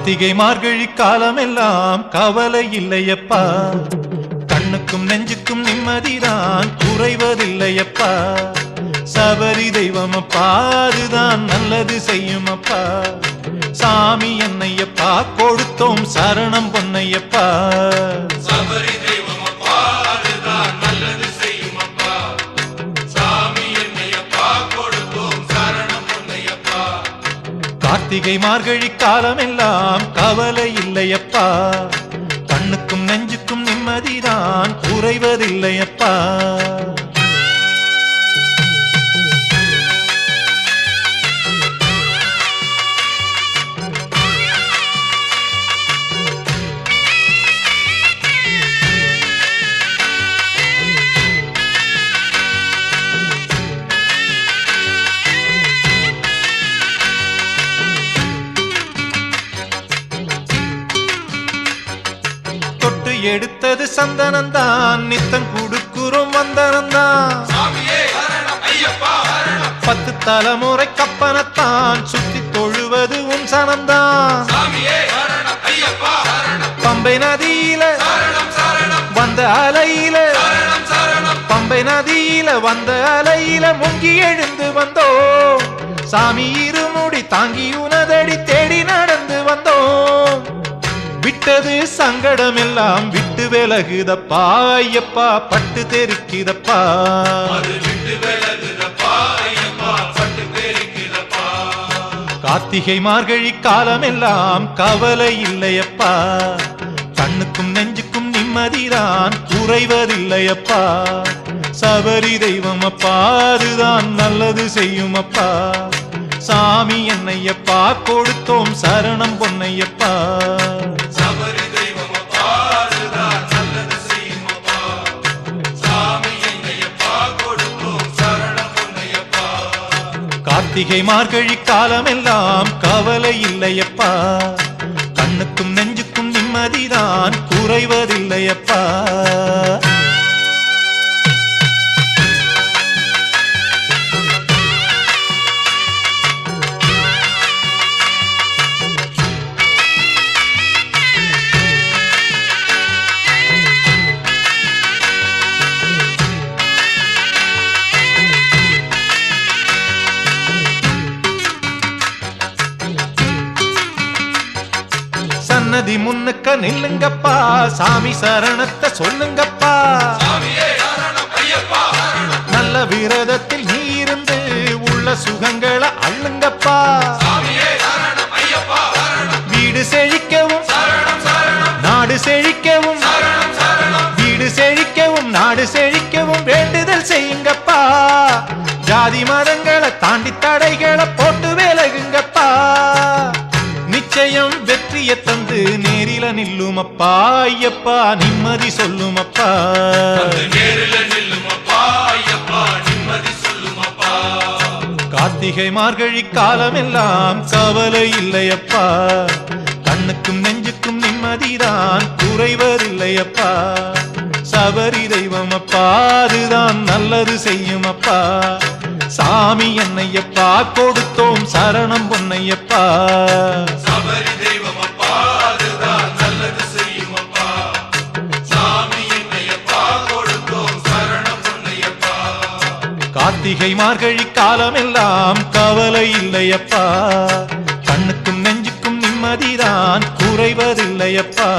கார்த்திகை மார்கழி காலமெல்லாம் கவலை இல்லையப்பா, கண்ணுக்கும் நெஞ்சுக்கும் நிம்மதிதான் குறைவதில்லையப்பா. சபரி தெய்வம் அப்பா அதுதான் நல்லது செய்யும் அப்பா. சாமி என்னையப்பா கொடுத்தோம் சரணம் பொன்னையப்பா. சபரி தெய்வம் அப்பா அதுதான் நல்லது செய்யும் அப்பா. சாமி என்னையப்பா கொடுத்தோம் சரணம் பொன்னையப்பா. கார்த்திகை மார்கழி காலமெல்லாம் கவலை இல்லையப்பா, கண்ணுக்கும் நெஞ்சுக்கும் நிம்மதிதான் குறைவதில்லையப்பா. எடுத்தது சந்தனந்தான், நித்தம் கொடுக்குறோம் வந்தனந்தான். 10 தலைமுறை கப்பனத்தான் சுத்தி தொழுவது உன் சனந்தான். பம்பை நதியில வந்த அலையில, பம்பை நதியில வந்த அலையில முங்கி எழுந்து வந்தோம். சாமி இருமுடி தாங்கி உனதடி தேடி நடந்து வந்தோம். விட்டது சங்கடம் எல்லாம் விட்டு விலகுதப்பா ஐயப்பா, பட்டு தெரிக்குதப்பா. கார்த்திகை மார்கழி காலமெல்லாம் கவலை இல்லையப்பா, கண்ணுக்கும் நெஞ்சுக்கும் நிம்மதிதான் குறைவதில்லையப்பா. சபரி தெய்வம் அப்பா அதுதான் நல்லது செய்யும் அப்பா. சாமி என்னையப்பா கொடுத்தோம் சரணம் பொன்னையப்பா. சபரி தெய்வம் அப்பா அதுதான் நல்லது செய்யும் அப்பா. சாமி என்னையப்பா கொடுத்தோம் சரணம் பொன்னையப்பா. கார்த்திகை மார்கழி காலமெல்லாம் கவலை இல்லையப்பா, கண்ணுக்கும் நெஞ்சுக்கும் நிம்மதிதான் குறைவதில்லையப்பா. சன்னதி முன்னுக்க நில்லுங்கப்பா, சாமி சரணத்தை சொல்லுங்கப்பா. நல்ல விரதத்தில் நீ இருந்து உள்ள சுகங்களை அள்ளுங்கப்பா. வீடு செழிக்கவும் நாடு செழிக்கவும், வீடு செழிக்கவும் நாடு செழிக்கவும் வேண்டுதல் செய்யுங்கப்பா. ஜாதி மதங்களை தாண்டி தடைகளை போட்டு விலகுங்கப்பா. நிச்சயம் வெற்றியை தந்து நேரில நில்லுமப்பா ஐயப்பா, நிம்மதி சொல்லுமப்பா. கார்த்திகை மார்கழி காலமெல்லாம் கவலை இல்லையப்பா, கண்ணுக்கும் நெஞ்சுக்கும் நிம்மதிதான் குறைவதில்லையப்பா. சபரி தெய்வம் அப்பா அதுதான் நல்லது செய்யும் அப்பா. சாமி என்னையப்பா கொடுத்தோம் சரணம் பொன்னையப்பா. சபரி தெய்வம் அப்பா அதுதான் நல்லது செய்யும் அப்பா. சாமி என்னையப்பா கொடுத்தோம் சரணம் பொன்னையப்பா. கார்த்திகை மார்கழி காலமெல்லாம் கவலை இல்லையப்பா, கண்ணுக்கும் நெஞ்சுக்கும் நிம்மதிதான் குறைவதில்லையப்பா.